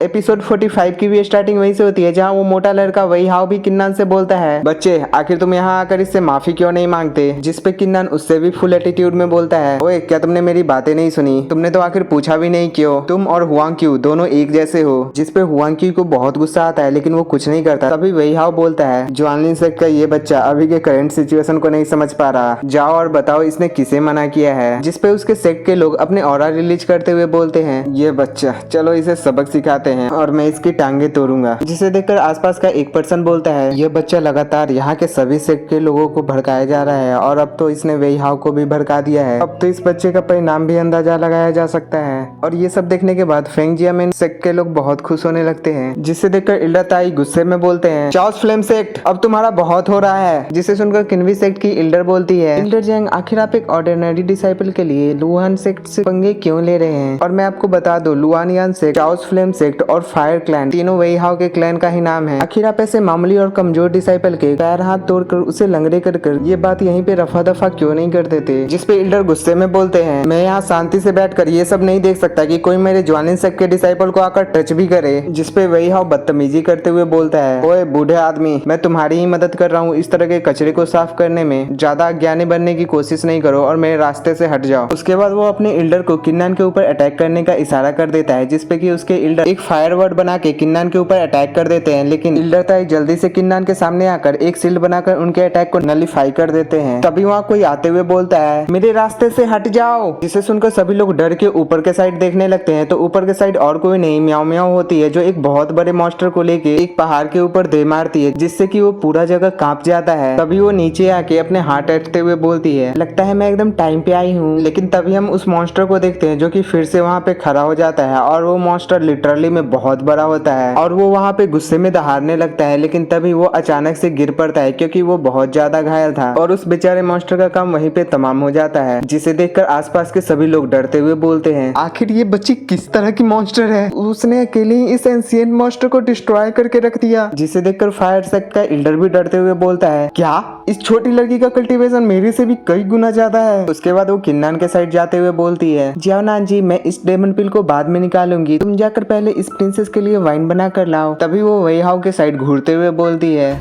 Episode 45 की भी starting वहीं से होती है जहाँ वो मोटा लड़का वही हाव भी किन्नान से बोलता है, बच्चे आखिर तुम यहाँ आकर इससे माफी क्यों नहीं मांगते। जिसपे किन्नान उससे भी फुल एटीट्यूड में बोलता है, ओए क्या तुमने मेरी बातें नहीं सुनी, तुमने तो आखिर पूछा भी नहीं क्यों, तुम और हुआंग क्यू दोनों एक जैसे हो। जिसपे हुआंग क्यू को बहुत गुस्सा आता है लेकिन वो कुछ नहीं करता। तभी वही हाव बोलता है, जुआनलिन सेक्ट का ये बच्चा अभी के करंट सिचुएशन को नहीं समझ पा रहा, जाओ और बताओ इसने किसे मना किया है। जिसपे उसके सेक्ट के लोग अपने ऑरा रिलीज करते हुए बोलते हैं, ये बच्चा, चलो इसे सबक सिखाते हैं और मैं इसकी टांगे तोड़ूंगा। जिसे देखकर आसपास का एक पर्सन बोलता है, ये बच्चा लगातार यहाँ के सभी सेक्ट के लोगों को भड़काया जा रहा है और अब तो इसने वेई हाव को भी भड़का दिया है। अब तो इस बच्चे का परिणाम भी अंदाजा लगाया जा सकता है। और ये सब देखने के बाद फेंग जियामिन सेक्ट के लोग बहुत खुश होने लगते हैं। जिसे देखकर इल्डर ताई गुस्से में बोलते हैं, चाओस फ्लेम सेक्ट अब तुम्हारा बहुत हो रहा है। जिसे सुनकर किन्वी सेक्ट की इल्डर बोलती है, इल्डर जैंग आखिर आप एक ऑर्डिनरी डिसाइपल के लिए लुआन सेक्ट से पंगे क्यों ले रहे हैं। और मैं आपको बता दूं, लुआनियान सेक्ट, चाओस फ्लेम सेक्ट और फायर क्लैन तीनों वेई हाव के क्लैन का ही नाम है। आखिर आप ऐसे मामूली और कमजोर डिसाइपल के पैर हाथ तोड़कर उसे लंगड़े कर ये बात यहीं पे रफा दफा क्यों नहीं कर देते। जिसपे इल्डर गुस्से में बोलते हैं, मैं यहाँ शांति से बैठकर ये सब नहीं देख सकता कि कोई मेरे जुआनलिन सेक्ट के डिसाइपल को आकर टच भी करे। जिसपे वेई हाव बदतमीजी करते हुए बोलता है, ओए बूढ़े आदमी, मैं तुम्हारी ही मदद कर रहा हूँ इस तरह के कचरे को साफ करने में, ज्यादा अज्ञानी बनने की कोशिश नहीं करो और मेरे रास्ते से हट जाओ। उसके बाद वो अपने इल्डर को किन्नान के ऊपर अटैक करने का इशारा कर देता है। जिसपे कि उसके इल्डर एक फायर वर्ड बना के किन्नान के ऊपर अटैक कर देते हैं। लेकिन इल्डर ताई जल्दी से किन्नान के सामने आकर एक शील्ड बनाकर उनके अटैक को नलीफाई कर देते हैं। तभी वहाँ कोई आते हुए बोलता है, मेरे रास्ते से हट जाओ। जिसे सुनकर सभी लोग डर के ऊपर के साइड देखने लगते हैं तो ऊपर के साइड और कोई नहीं, म्याओ म्याओ होती है जो एक बहुत बड़े मॉन्स्टर को लेके एक पहाड़ के ऊपर दे मारती है, जिससे कि वो पूरा जगह कांप जाता है। तभी वो नीचे आके अपने हाथ अटकते हुए बोलती है, लगता है मैं एकदम टाइम पे आई हूँ। लेकिन तभी हम उस मॉन्स्टर को देखते हैं जो कि फिर से वहाँ पे खड़ा हो जाता है और वो मॉन्स्टर लिटरली में बहुत बड़ा होता है और वो वहाँ पे गुस्से में दहाड़ने लगता है। लेकिन तभी वो अचानक से गिर पड़ता है क्योंकि वो बहुत ज्यादा घायल था और उस बेचारे मॉन्स्टर का काम वहीं पे तमाम हो जाता है। जिसे देखकर आसपास के सभी लोग डरते हुए बोलते हैं, आखिर ये बच्ची किस तरह की मॉन्स्टर है, उसने अकेले ही इस एंशिएंट मॉन्स्टर को डिस्ट्रॉय करके रख दिया। जिसे देखकर फायर सेक्ट का इल्डर भी डरते हुए बोलता है, क्या इस छोटी लड़की का कल्टीवेशन मेरे से भी कई गुना ज्यादा है। उसके बाद वो किन्नान के साइड जाते हुए बोलती है, जाओ नान जी, मैं इस डेमन पिल को बाद में निकालूंगी, तुम जाकर पहले इस प्रिंसेस के लिए वाइन बना कर लाओ। तभी वो वेई हाव के साइड घूरते हुए बोलती है,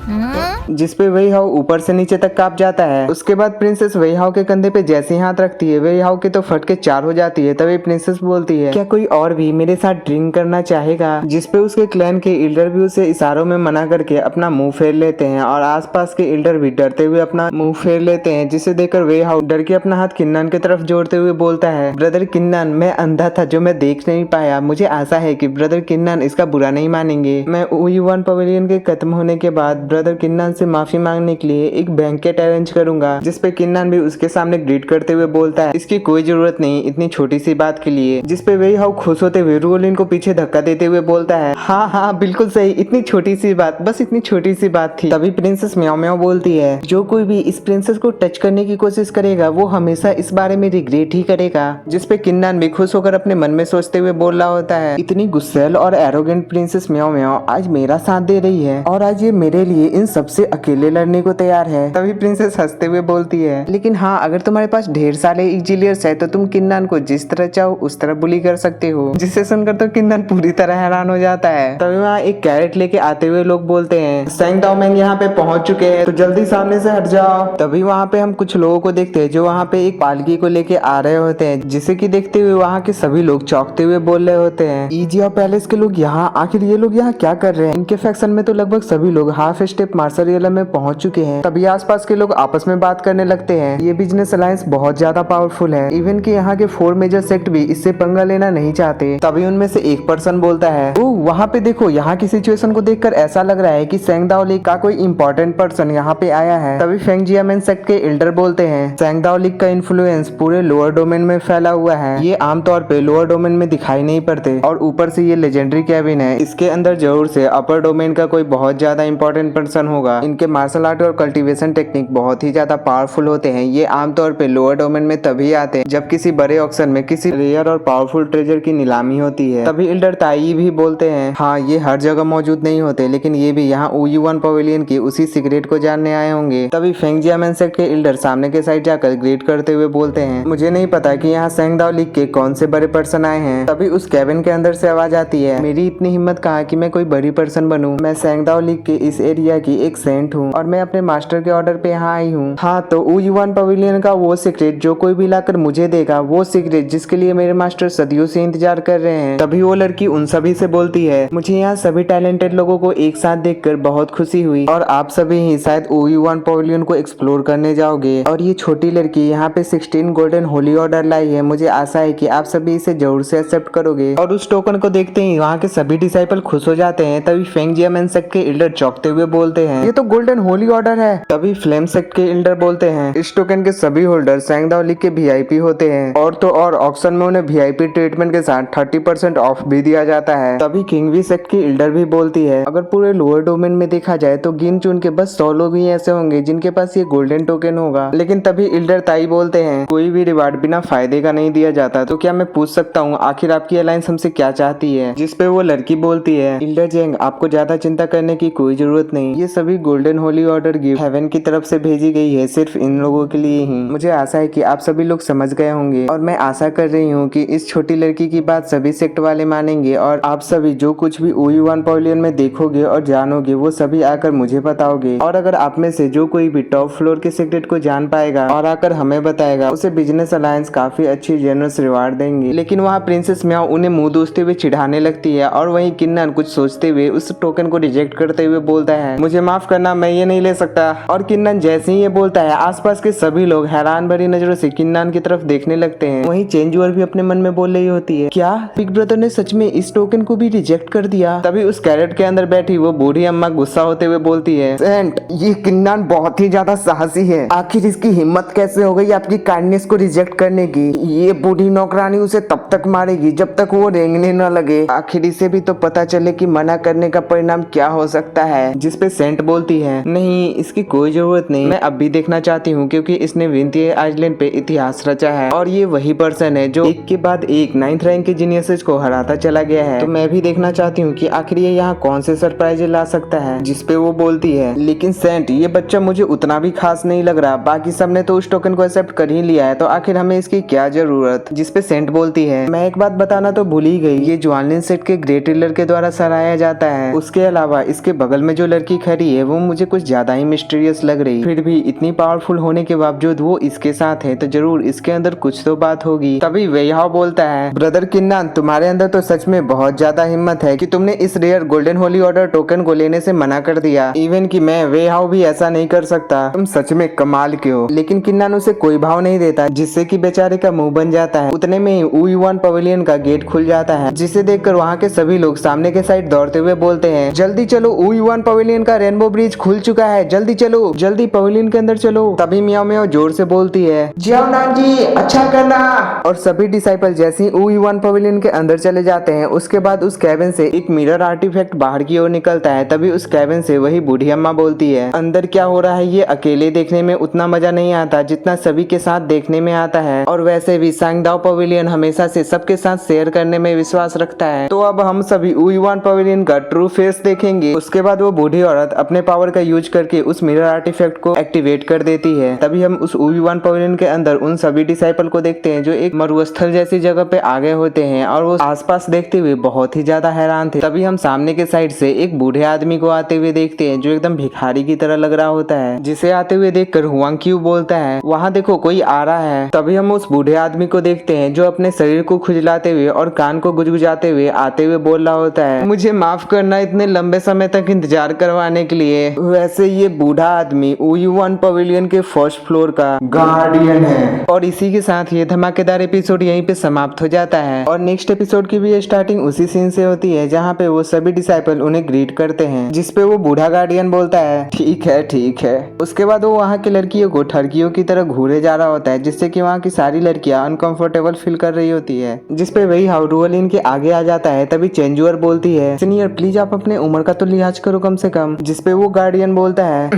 जिसपे वेई हाव ऊपर से नीचे तक कांप जाता है। उसके बाद प्रिंसेस वेई हाव के कंधे पे जैसे ही हाथ रखती है, वेई हाव के तो फट के 4 हो जाती है। तभी प्रिंसेस बोलती है, क्या कोई और भी मेरे साथ ड्रिंक करना चाहेगा। जिसपे उसके क्लैन के इल्डर भी उसे इशारों में मना करके अपना मुंह फेर लेते हैं और आसपास के इल्डर भी डरते हुए अपना मुंह फेर लेते हैं। जिसे देखकर वेई हाव डर के अपना हाथ किन्नान की तरफ जोड़ते हुए बोलता है, ब्रदर किन्नान, मैं अंधा था जो मैं देख नहीं पाया, मुझे आशा है कि ब्रदर किन्नान इसका बुरा नहीं मानेंगे। मैं ओयुआन पवेलियन के खत्म होने के बाद ब्रदर किन्नान से माफी मांगने के लिए एक बैंकेट अरेंज करूंगा। जिसपे किन्नान भी उसके सामने ग्रीट करते हुए बोलता है, इसकी कोई जरूरत नहीं इतनी छोटी सी बात के लिए। जिसपे वेई हाव खुश होते हुए रुओलिन को पीछे धक्का देते हुए बोलता है, हाँ हाँ बिल्कुल सही, इतनी छोटी सी बात, बस इतनी छोटी सी बात थी। तभी प्रिंसेस म्याओ म्याओ बोलती है, जो कोई भी इस प्रिंसेस को टच करने की कोशिश करेगा वो हमेशा इस बारे में रिग्रेट ही करेगा। जिसपे किन्नान भी खुश होकर अपने मन में सोचते हुए बोल रहा होता है, इतनी गुस्सैल और एरोगेंट प्रिंसेस म्याओ म्याओ आज मेरा साथ दे रही है और आज ये मेरे लिए इन सबसे अकेले लड़ने को तैयार है। तभी प्रिंसेस हंसते हुए बोलती है, लेकिन हाँ, अगर तुम्हारे पास ढेर सारे इजिलियर्स है तो तुम किन्नान को जिस तरह चाहो उस तरह बुली कर सकते हो। जिसे सुनकर तो किन्नान पूरी तरह हैरान हो जाता है। तभी वहाँ एक कैरेट लेके आते हुए लोग बोलते हैं, सेंग दाओमेंग यहाँ पे पहुंच चुके हैं तो जल्दी सामने से हट जाओ। तभी वहाँ पे हम कुछ लोगों को देखते हैं जो वहाँ पे एक पालकी को लेके आ रहे होते हैं। जिसे कि देखते हुए वहाँ के सभी लोग चौंकते हुए बोल रहे होते हैं, ईजिया पैलेस के लोग यहाँ, आखिर ये लोग यहाँ क्या कर रहे हैं। इनके फैक्शन में तो लगभग सभी लोग हाफ स्टेप मार्शल रियलम में पहुंच चुके हैं। तभी आसपास के लोग आपस में बात करने लगते हैं, ये बिजनेस अलायंस बहुत ज्यादा पावरफुल है, इवन कि यहाँ के 4 मेजर सेक्ट भी इससे पंगा लेना नहीं चाहते। तभी उनमें से एक पर्सन बोलता है, ओह वहाँ पे देखो, यहाँ की सिचुएशन को देखकर ऐसा लग रहा है कि सेंग दाओ लीग का कोई इंपॉर्टेंट पर्सन यहाँ पे आया है। तभी फेंग जियामेन सेक्ट के एल्डर बोलते हैं, सेंग दाओ लीग का इन्फ्लुएंस पूरे लोअर डोमेन में फैला हुआ है, ये आमतौर पे लोअर डोमेन में दिखाई नहीं पड़ते और ऊपर से ये लेजेंडरी कैबिन है, इसके अंदर जरूर से अपर डोमेन का कोई बहुत ज्यादा इंपॉर्टेंट पर्सन होगा। इनके मार्शल आर्ट और कल्टीवेशन टेक्निक बहुत ही ज्यादा पावरफुल होते हैं। ये आमतौर पे लोअर डोमेन में तभी आते हैं जब किसी बड़े ऑक्शन में किसी रेयर और पावरफुल ट्रेजर की नीलामी होती है। तभी एल्डर ताई भी बोलते हैं, हाँ ये हर जगह मौजूद नहीं होते, लेकिन ये भी यहाँ ओयुआन पवेलियन की उसी सीक्रेट को जानने आए होंगे होंगे। तभी फेंग जियामेन सेक्ट के एल्डर सामने के साइड जाकर ग्रीट करते हुए बोलते हैं, मुझे नहीं पता कि यहाँ सेंगदाओ लीग के कौन से बड़े पर्सन आए हैं। तभी उस कैबिन के अंदर से आवाज आती है, मेरी इतनी हिम्मत कहाँ कि मैं कोई बड़ी पर्सन बनूं। मैं सेंगदाओ लीग के इस एरिया की एक सेंट हूँ और मैं अपने मास्टर के ऑर्डर पे यहाँ आई हूँ। हाँ, तो ऊ युआन पवेलियन का वो सीक्रेट जो कोई भी लाकर मुझे देगा, वो सीक्रेट जिसके लिए मेरे मास्टर सदियों से इंतजार कर रहे हैं। तभी वो लड़की उन सभी से बोलती है, मुझे यहाँ सभी टैलेंटेड लोगों को एक साथ देखकर बहुत खुशी हुई और आप सभी ही शायद ऊ युआन पवेलियन को एक्सप्लोर करने जाओगे और ये छोटी लड़की यहाँ पे 16 गोल्डन होली ऑर्डर लाई है। मुझे आशा है कि आप सभी इसे जरूर से एक्सेप्ट करोगे। और उस टोकन को देखते ही वहाँ के सभी डिसाइपल खुश हो जाते हैं। तभी फेंग जियामेन सेक्ट के एल्डर चौंकते हुए बोलते हैं, ये तो गोल्डन होली ऑर्डर है। तभी फ्लेम सेक्ट के एल्डर बोलते हैं, इस टोकन के सभी होल्डर सेंगदाओ लीग के वीआईपी होते हैं और तो और ऑक्शन में उन्हें वीआईपी ट्रीटमेंट के साथ 30% ऑफ भी दिया जाता है। तभी किंगवी सेक्ट की एल्डर भी बोलती है, अगर पूरे लोअर डोमेन में देखा जाए तो गिन चुन के बस 100 लोग ही ऐसे होंगे जिनके पास ये गोल्डन टोकन होगा। लेकिन तभी एल्डर ताई बोलते हैं, कोई भी रिवार्ड बिना फायदे का नहीं दिया जाता, तो क्या मैं पूछ सकता हूँ आखिर आपकी अलायंस हमसे क्या चाहती है। जिसपे वो लड़की बोलती है, एल्डर जेंग आपको ज्यादा चिंता करने की कोई जरूरत नहीं, ये सभी golden holy order gift heaven की तरफ से भेजी गई है सिर्फ इन लोगों के लिए ही। मुझे आशा है कि आप सभी लोग समझ गए होंगे और मैं आशा कर रही हूँ कि इस छोटी लड़की की बात सभी सेक्ट वाले मानेंगे और आप सभी जो कुछ भी ऊ युआन पवेलियन में देखोगे और जानोगे वो सभी आकर मुझे बताओगे। और अगर आप में से जो कोई भी टॉप फ्लोर के सीक्रेट को जान पाएगा और आकर हमें बताएगा, उसे बिजनेस अलायंस काफी अच्छी जेनरस रिवार्ड देंगे। लेकिन वहाँ प्रिंसेस म्याओ उन्हें मुंह दोसते हुए चिढ़ाने लगती है और वहीं किन्नन कुछ सोचते हुए उस टोकन को रिजेक्ट करते हुए बोलता है, मुझे माफ करना, मैं ये नहीं ले सकता। और किन्नन जैसे ही ये बोलता है आसपास के सभी लोग हैरान भरी नजरों से किन्नन की तरफ देखने लगते हैं। वहीं चेंजुअर भी अपने मन में बोल रही होती है, क्या बिग ब्रदर ने सच में इस टोकन को भी रिजेक्ट कर दिया। तभी उस कैरेट के अंदर बैठी वो बूढ़ी अम्मा गुस्सा होते हुए बोलती है, सेंट ये किन्नन बहुत ही ज्यादा साहसी है, आखिर इसकी हिम्मत कैसे हो गई आपकी काइंडनेस को रिजेक्ट करने की। ये बूढ़ी नौकरानी उसे तब तक मारेगी जब तक वो रेंगने न लगे, आखिर इसे भी तो पता चले कि मना करने का परिणाम क्या हो सकता है। जिसपे सेंट बोलती है, नहीं इसकी कोई जरूरत नहीं, मैं अब भी देखना चाहती हूँ क्योंकि इसने विंती आइलैंड पे इतिहास रचा है और ये वही पर्सन है जो एक के बाद एक 9th रैंक के जीनियसेस को हराता चला गया है। तो मैं भी देखना चाहती हूँ कि आखिर ये यहाँ कौन से सरप्राइज ला सकता है। जिसपे वो बोलती है, लेकिन सेंट ये बच्चा मुझे उतना भी खास नहीं लग रहा, बाकी सबने तो उस टोकन को एक्सेप्ट कर ही लिया है, तो आखिर हमें इसकी क्या जरूरत। जिसपे सेंट बोलती है, मैं एक बात बताना तो भूल ही गई, ये ज्वानलिन सेट के ग्रेट टिलर के द्वारा सराहाया जाता है। उसके अलावा इसके बगल में जो लड़की खड़ी है वो मुझे कुछ ज्यादा ही मिस्टीरियस लग रही, फिर भी इतनी पावरफुल होने के बावजूद वो इसके साथ है, तो जरूर इसके अंदर कुछ तो बात होगी। तभी वेहाओ बोलता है, ब्रदर किन्नन तुम्हारे अंदर तो सच में बहुत ज्यादा हिम्मत है कि तुमने इस rare golden holy order token को लेने से मना कर दिया, इवन कि मैं वेहाओ भी ऐसा नहीं कर सकता, तुम सच में कमाल के हो। लेकिन किन्नन उसे कोई भाव नहीं देता, जिससे कि बेचारे का मुंह बन जाता है। उतने में ही ऊ युआन पवेलियन का गेट खुल जाता है, जिसे देखकर वहाँ के सभी लोग सामने के साइड दौड़ते हुए बोलते हैं, जल्दी चलो, ऊ युआन पवेलियन का रेनबो ब्रिज खुल चुका है, जल्दी चलो, जल्दी पवेलियन के अंदर चलो। तभी मियाओ मियाओ जोर से बोलती है, जियाओ नान जी अच्छा करना। और सभी डिसाइपल जैसे ही ऊ युआन पवेलियन के अंदर चले जाते हैं, उसके बाद उस कैबिन से एक मिरर आर्टिफैक्ट बाहर की ओर निकलता है। तभी उस कैबिन से वही बूढ़ी अम्मा बोलती है, अंदर क्या हो रहा है ये अकेले देखने में उतना मजा नहीं आता जितना सभी के साथ देखने में आता है, और वैसे भी सेंगदाओ पवेलियन हमेशा से सबके साथ शेयर करने में विश्वास रखता है, तो अब हम सभी ऊ युआन पवेलियन का ट्रू फेस देखेंगे। उसके बाद वो बूढ़ी औरत अपने पावर का यूज करके उस मिरर आर्टिफैक्ट को एक्टिवेट कर देती है। तभी हम उस ऊ युआन पवेलियन के अंदर उन सभी डिसाइपल को देखते हैं जो एक मरुस्थल जैसी जगह पे आ गए होते हैं और वो आसपास देखते हुए बहुत ही ज्यादा हैरान थे। तभी हम सामने के साइड से एक बूढ़े आदमी को आते हुए देखते हैं जो एकदम भिखारी की तरह लग रहा होता है, जिसे आते हुए देखकर हुआंग क्यू बोलता है, वहाँ देखो कोई आ रहा है। तभी हम उस बूढ़े आदमी को देखते हैं जो अपने शरीर को खुजलाते हुए और कान को गुजगुजाते हुए आते हुए बोल रहा होता है, मुझे माफ करना इतने लंबे समय तक इंतजार करवाने के लिए। वैसे ये बूढ़ा आदमी ऊ युआन पवेलियन के फर्स्ट फ्लोर का गार्डियन है। और इसी के साथ ये धमाकेदार एपिसोड यहीं पे समाप्त हो जाता है और नेक्स्ट एपिसोड की भी स्टार्टिंग उसी सीन से होती है जहाँ पे वो सभी डिसाइपल उन्हें ग्रीट करते हैं, जिसपे वो बूढ़ा गार्डियन बोलता है, ठीक है ठीक है। उसके बाद वो वहाँ की लड़कियों को ठरकियों की तरह घूरे जा रहा होता है, जिससे कि वहाँ की सारी लड़कियां अनकंफर्टेबल फील कर रही होती है, जिसपे वही हाउडुअलिन के आगे आ जाता है। तभी चेंजुअर बोलती है, सीनियर प्लीज आप अपने उम्र का तो लिहाज करो कम से कम, जिसपे वो गार्डियन बोलता है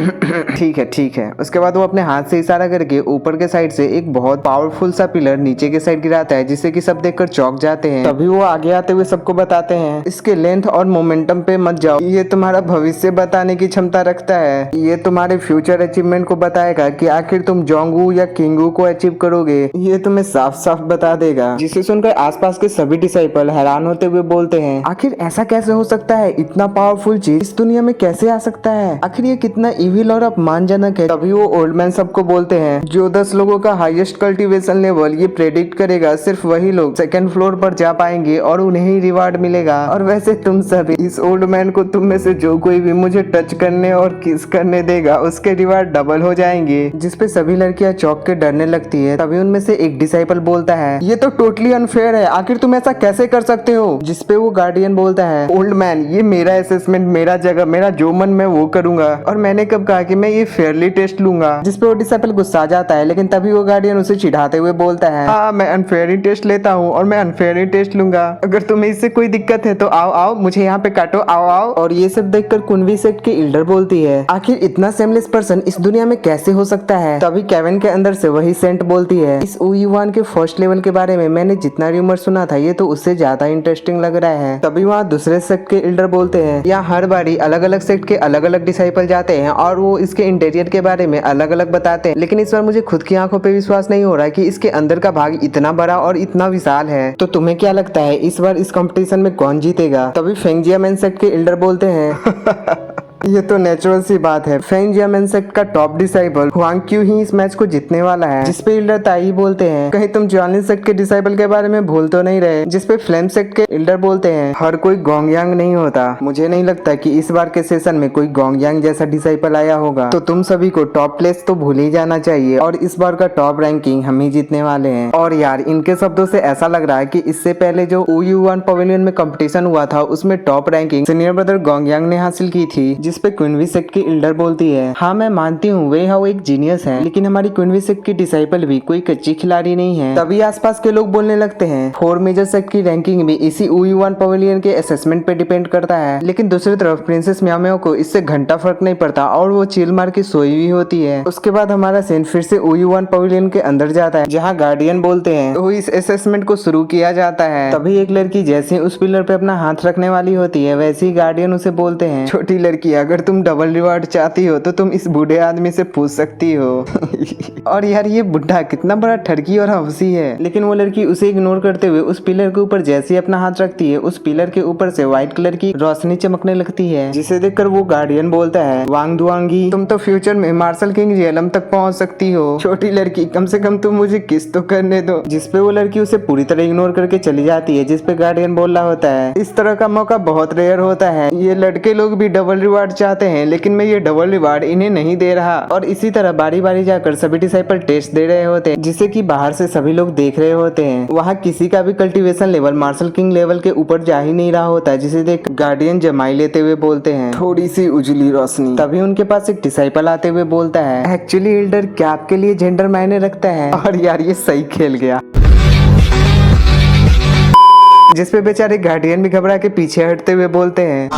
ठीक है ठीक है। उसके बाद वो अपने हाथ से इशारा करके ऊपर के साइड से एक बहुत पावरफुल सा पिलर नीचे के साइड गिराता है, जिससे कि सब देखकर चौंक जाते हैं। तभी वो आगे आते हुए सबको बताते हैं, इसके लेंथ और मोमेंटम पे मत जाओ, ये तुम्हारा भविष्य बताने की क्षमता रखता है, ये तुम्हारा तुम्हारे फ्यूचर अचीवमेंट को बताएगा कि आखिर तुम जोंगू या किंगू को अचीव करोगे, ये तुम्हें साफ साफ बता देगा। जिसे सुनकर आसपास के सभी डिसाइपल हैरान होते हुए बोलते हैं, आखिर ऐसा कैसे हो सकता है, इतना पावरफुल चीज इस दुनिया में कैसे आ सकता है, आखिर ये कितना इविल और अपमानजनक है। तभी वो ओल्ड मैन सबको बोलते हैं, जो 10 लोगों का हाईएस्ट कल्टीवेशन लेवल ये प्रेडिक्ट करेगा, सिर्फ वही लोग सेकंड फ्लोर पर जा पाएंगे और उन्हें ही रिवार्ड मिलेगा। और वैसे तुम सभी, इस ओल्ड मैन को तुम में से जो कोई भी मुझे टच करने और किस करने देगा उसके रिवार्ड डबल हो जाएंगे। जिसपे सभी लड़कियां चौंक के डरने लगती है। तभी उनमें से एक डिसाइपल बोलता है, ये तो टोटली अनफेयर है, आखिर तुम ऐसा कैसे कर सकते हो। जिसपे वो गार्डियन बोलता है, ओल्ड मैन ये मेरा असेसमेंट, मेरा जगह, मेरा जो मन मैं वो करूंगा, और मैंने कब कहा कि मैं ये फेयरली टेस्ट लूंगा। जिसपे वो डिसाइपल गुस्सा जाता है, लेकिन तभी वो गार्डियन उसे चिढ़ाते हुए बोलता है, हाँ मैं अनफेयरली टेस्ट लेता हूँ और मैं अनफेयरली टेस्ट लूंगा, अगर तुम्हें इससे कोई दिक्कत है तो आओ आओ मुझे यहाँ पे काटो, आओ आओ। और ये सब देखकर कुनवी सेक्ट की एल्डर बोलती है, आखिर इतना सेमलेस पर्सन इस दुनिया में कैसे हो सकता है। तभी केविन के अंदर से वही सेंट बोलती है, इस ओयुआन के फर्स्ट लेवल के बारे में मैंने जितना रूमर सुना था ये तो उससे ज्यादा इंटरेस्टिंग लग रहा है। तभी वहाँ दूसरे सेक्ट के एल्डर बोलते हैं, यहाँ हर बारी अलग अलग सेक्ट के अलग अलग डिसाइपल जाते हैं और वो इसके इंटीरियर के बारे में अलग अलग बताते हैं, लेकिन इस बार मुझे खुद की आंखों पे विश्वास नहीं हो रहा है कि इसके अंदर का भाग इतना बड़ा और इतना विशाल है। तो तुम्हें क्या लगता है इस बार इस कंपटीशन में कौन जीतेगा। तभी फेंगजिया मैन सेक्ट के एल्डर बोलते हैं ये तो नेचुरल सी बात है, फेंगजिया मैन सेक्ट का टॉप डिसाइपल हुआंग क्यू ही इस मैच को जीतने वाला है। जिसपे एल्डर ताई बोलते हैं, कहीं तुम ज्वालिन सेक्ट के डिसाइपल के बारे में भूल तो नहीं रहे। जिसपे फ्लेम सेक्ट के एल्डर बोलते हैं, हर कोई गोंगयांग नहीं होता, मुझे नहीं लगता कि इस बार के सेशन में कोई गोंगयांग जैसा डिसाइपल आया होगा, तो तुम सभी को टॉप प्लेस तो भूल ही जाना चाहिए और इस बार का टॉप रैंकिंग हम ही जीतने वाले हैं। और यार इनके शब्दों से ऐसा लग रहा है कि इससे पहले जो ओयुआन पवेलियन में कंपटीशन हुआ था उसमें टॉप रैंकिंग सीनियर ब्रदर गोंगयांग ने हासिल की थी। जिसपे क्विनवी सेक्ट की एल्डर बोलती है, हाँ मैं मानती हूँ वे हाउ एक जीनियस है, लेकिन हमारी क्विनवी सेक्ट की डिसाइपल भी कोई कच्ची खिलाड़ी नहीं है। तभी आसपास के लोग बोलने लगते हैं, 4 मेजर सेक्ट की रैंकिंग भी इसी ओयुआन पवेलियन के असेसमेंट पे डिपेंड करता है, लेकिन दूसरी तरफ प्रिंसेस म्याओ म्याओ को इससे घंटा फर्क नहीं पड़ता और वो चिल मार के सोई हुई होती है। उसके बाद हमारा सीन फिर से ओयुआन पवेलियन के अंदर जाता है जहाँ गार्डियन बोलते हैं तो इस असेसमेंट को शुरू किया जाता है। तभी एक लड़की जैसे उस पिलर पे अपना हाथ रखने वाली होती है वैसे ही गार्डियन उसे बोलते हैं, छोटी लड़की अगर तुम डबल रिवार्ड चाहती हो तो तुम इस बूढ़े आदमी से पूछ सकती हो और यार ये बुढ़ा कितना बड़ा ठरकी और हंसी है। लेकिन वो लड़की उसे इग्नोर करते हुए उस पिलर के ऊपर जैसे अपना हाथ रखती है उस पिलर के ऊपर से व्हाइट कलर की रोशनी चमकने लगती है, जिसे देखकर वो गार्डियन बोलता है, वांग दुआंगी तुम तो फ्यूचर में मार्शल किंग जेलम तक पहुंच सकती हो, छोटी लड़की कम से कम तुम मुझे किस तो करने दो। जिसपे वो लड़की उसे पूरी तरह इग्नोर करके चली जाती है। जिसपे गार्डियन बोल रहा होता है, इस तरह का मौका बहुत रेयर होता है, ये लड़के लोग भी डबल रिवार्ड चाहते हैं लेकिन मैं ये डबल रिवार्ड इन्हें नहीं दे रहा। और इसी तरह बारी बारी जाकर सभी डिसाइपल टेस्ट दे रहे होते हैं जिसे कि बाहर से सभी लोग देख रहे होते हैं। वहाँ किसी का भी cultivation level martial king level के ऊपर जा ही नहीं रहा होता, जिसे देख गार्डियन जमाई लेते हुए बोलते हैं, थोड़ी सी उजली रोशनी। तभी उनके पास एक डिसाइपल आते हुए बोलता है, एक्चुअली एल्डर क्या आपके लिए जेंडर मायने रखता है। और यार ये सही खेल गया। जिसपे बेचारे गार्डियन भी घबरा के पीछे हटते हुए बोलते हैं,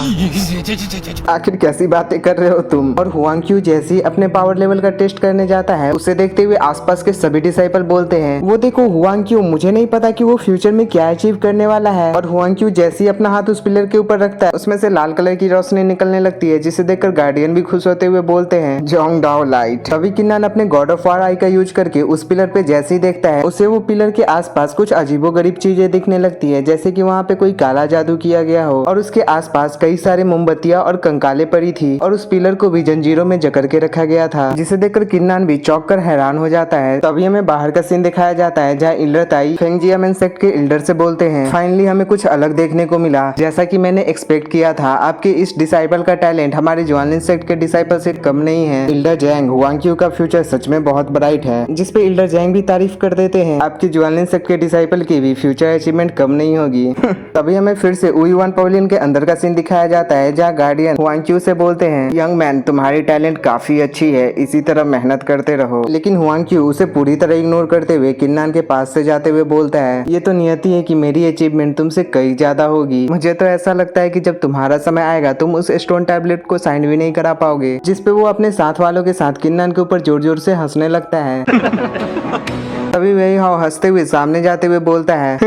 आखिर कैसी बातें कर रहे हो तुम। और हुआंग क्यू जैसे ही अपने पावर लेवल का टेस्ट करने जाता है उसे देखते हुए आसपास के सभी डिसाइपल बोलते हैं, वो देखो हुआंग क्यू, मुझे नहीं पता कि वो फ्यूचर में क्या अचीव करने वाला है। और हुआंग क्यू जैसे ही अपना हाथ उस पिलर के ऊपर रखता है उसमें से लाल कलर की रोशनी निकलने लगती है, जिसे देखकर गार्डियन भी खुश होते हुए बोलते हैं, जोंग डाओ लाइट। तभी किन्नान अपने गॉड ऑफ वार आई का यूज करके उस पिलर पे जैसे ही देखता है उसे वो पिलर के आसपास कुछ अजीबोगरीब चीजें दिखने लगती है, जैसे कि वहाँ पे कोई काला जादू किया गया हो और उसके आसपास कई सारे मोमबत्तियां और कंकाले पड़ी थी और उस पिलर को भी जंजीरों में जकड़ के रखा गया था, जिसे देखकर किन्नान भी चौंक कर हैरान हो जाता है। तभी हमें बाहर का सीन दिखाया जाता है जहाँ एल्डर ताई फेंगजिया मैन सेक्ट के एल्डर से बोलते हैं, फाइनली हमें कुछ अलग देखने को मिला, जैसा कि मैंने एक्सपेक्ट किया था। आपके इस डिसाइपल का टैलेंट हमारे ज्वालिन सेक्ट के डिसाइपल से कम नहीं है। एल्डर जैंग, हुआंग क्यू का फ्यूचर सच में बहुत ब्राइट है। जिसपे एल्डर जैंग भी तारीफ कर देते हैं, आपकी ज्वालिन सेक्ट के डिसाइपल की भी फ्यूचर अचीवमेंट कम नहीं होगी। तभी हमें फिर से ओयुआन पवेलियन के अंदर का सीन दिखाया जाता है जहाँ गार्डियन हुआंग क्यू से बोलते हैं, यंग मैन तुम्हारी टैलेंट काफी अच्छी है, इसी तरह मेहनत करते रहो। लेकिन हुआंग क्यू उसे पूरी तरह इग्नोर करते हुए किन्नान के पास से जाते हुए बोलता है, ये तो नियति है कि मेरी अचीवमेंट तुमसे कई ज्यादा होगी। मुझे तो ऐसा लगता है कि जब तुम्हारा समय आएगा तुम उस स्टोन टैबलेट को साइन भी नहीं करा पाओगे। जिसपे वो अपने साथ वालों के साथ किन्नान के ऊपर जोर जोर से हंसने लगता है। तभी वही हाउ हंसते हुए सामने जाते हुए बोलता है,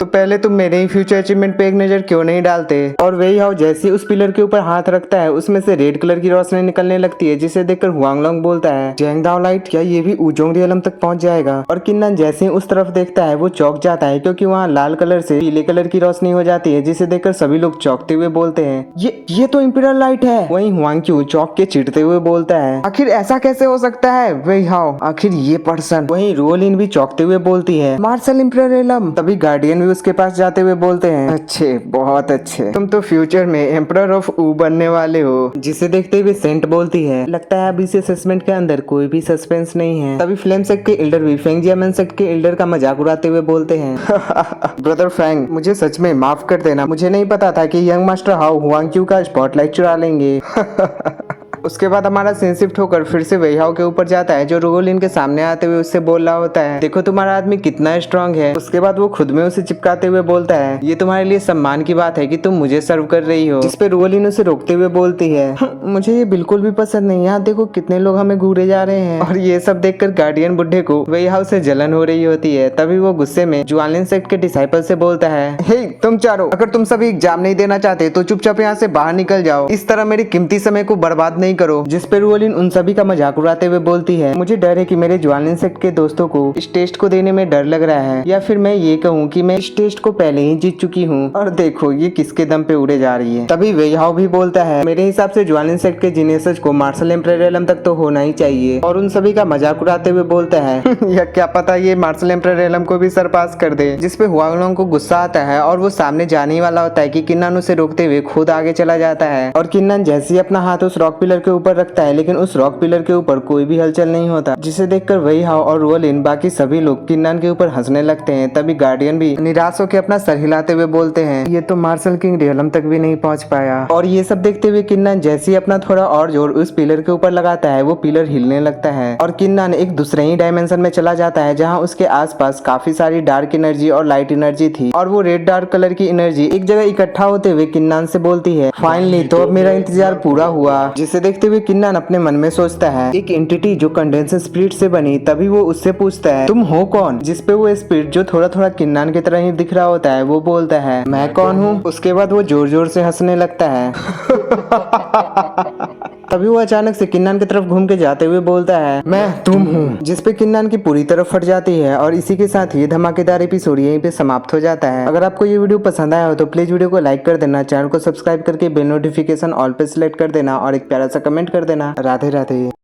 तो पहले तुम मेरे ही फ्यूचर अचीवमेंट पे एक नजर क्यों नहीं डालते। और वही हाउ जैसे ही उस पिलर के ऊपर हाथ रखता है उसमें से रेड कलर की रोशनी निकलने लगती है, जिसे देखकर हुआंगलोंग बोलता है जैंगदाओ लाइट, क्या ये भी ऊजोंग रियलम तक पहुंच जाएगा। और किन्नन जैसे ही उस तरफ देखता है वो चौंक जाता है, क्योंकि वहाँ लाल कलर से पीले कलर की रोशनी हो जाती है, जिसे देखकर सभी लोग चौंकते हुए बोलते हैं ये तो इंपीरियल लाइट है। वहीं हुआंग चौंक के चिढ़ते हुए बोलता है आखिर ऐसा कैसे हो सकता है वही हाउ, आखिर ये पर्सन। वहीं रोलिन भी चौंकते हुए बोलती है मार्शल इंपीरियलम। तभी गार्डियन भी उसके पास जाते हुए बोलते हैं अच्छे, बहुत अच्छे, तुम तो फ्यूचर में एम्परर ऑफ ऊ बनने वाले हो। जिसे देखते हुए सेंट बोलती है लगता है अब इस असेसमेंट के अंदर कोई भी सस्पेंस नहीं है। तभी फ्लेम सेक्ट के एल्डर भी फेंगजियामन सेक्ट के एल्डर का मजाक उड़ाते हुए बोलते हैं ब्रदर फैंग, मुझे सच में माफ कर देना, मुझे नहीं पता था कि यंग मास्टर हाउ हुआंग का स्पॉटलाइट चुरा लेंगे। उसके बाद हमारा सीन शिफ्ट होकर फिर से वेईहाओ के ऊपर जाता है, जो रोलिन के सामने आते हुए उससे बोल रहा होता है देखो तुम्हारा आदमी कितना स्ट्रांग है। उसके बाद वो खुद में उसे चिपकाते हुए बोलता है ये तुम्हारे लिए सम्मान की बात है कि तुम मुझे सर्व कर रही हो। जिसपे रोलिन उसे रोकते हुए बोलती है मुझे ये बिल्कुल भी पसंद नहीं, यहाँ देखो कितने लोग हमें घूरे जा रहे हैं। और ये सब देखकर गार्डियन बुड्ढे को वेईहाओ से जलन हो रही होती है। तभी वो गुस्से में जुआनलिन सेक्ट के डिसाइपल से बोलता है हे तुम चारों, अगर तुम सभी एग्जाम नहीं देना चाहते तो चुपचाप यहाँ से बाहर निकल जाओ, इस तरह मेरी कीमती समय को बर्बाद नहीं करो। जिसपे रोलिन उन सभी का मजाक उड़ाते हुए बोलती है मुझे डर है कि मेरे जुआनलिन सेक्ट के दोस्तों को इस टेस्ट को देने में डर लग रहा है, या फिर मैं ये कहूँ कि मैं इस टेस्ट को पहले ही जीत चुकी हूँ और देखो ये किसके दम पे उड़े जा रही है। तभी वेईहाओ भी बोलता है मेरे हिसाब से जुआनलिन सेक्ट के जीनियसेस को मार्शल एम्पररियलम तक तो होना ही चाहिए। और उन सभी का मजाक उड़ाते हुए बोलता है या क्या पता ये मार्शल एम्पररियलम को भी सरपास कर दे। जिसपे हुआंगलोंग को गुस्सा आता है और वो सामने जाने ही वाला होता है कि किन्नन उसे रोकते हुए खुद आगे चला जाता है। और किन्नन जैसे ही अपना हाथ उस रॉक पिलर के ऊपर रखता है, लेकिन उस रॉक पिलर के ऊपर कोई भी हलचल नहीं होता, जिसे देखकर वेईहाओ और रोलिन बाकी सभी लोग किन्नन के ऊपर हंसने लगते हैं। तभी गार्डियन भी निराश होकर अपना सर हिलाते हुए बोलते हैं ये तो मार्शल किंग रियलम तक भी नहीं पहुंच पाया। और ये सब देखते हुए किन्नन जैसे ही अपना थोड़ा और जोर उस पिलर के ऊपर लगाता है वो पिलर हिलने लगता है और किन्नन एक दूसरे ही डायमेंशन में चला जाता है, जहाँ उसके आसपास काफी सारी डार्क एनर्जी और लाइट एनर्जी थी। और वो रेड डार्क कलर की एनर्जी एक जगह इकट्ठा होते हुए किन्नन से बोलती है फाइनली तो अब मेरा इंतजार पूरा हुआ। जिसे देखते हुए किन्नन अपने मन में सोचता है एक एंटिटी जो कंडेंसर स्पिरिट से बनी। तभी वो उससे पूछता है तुम हो कौन। जिसपे वो स्पिरिट जो थोड़ा थोड़ा किन्नन की तरह ही दिख रहा होता है वो बोलता है मैं कौन हूँ। उसके बाद वो जोर जोर से हंसने लगता है तभी वो अचानक से किन्नन की तरफ घूम के जाते हुए बोलता है मैं तुम हूँ। जिसपे किन्नन की पूरी तरफ फट जाती है। और इसी के साथ ये धमाकेदार एपिसोड यहीं पे समाप्त हो जाता है। अगर आपको ये वीडियो पसंद आया हो तो प्लीज वीडियो को लाइक कर देना, चैनल को सब्सक्राइब करके बेल नोटिफिकेशन ऑल पे सिलेक्ट कर देना और एक प्यारा सा कमेंट कर देना। राधे राधे।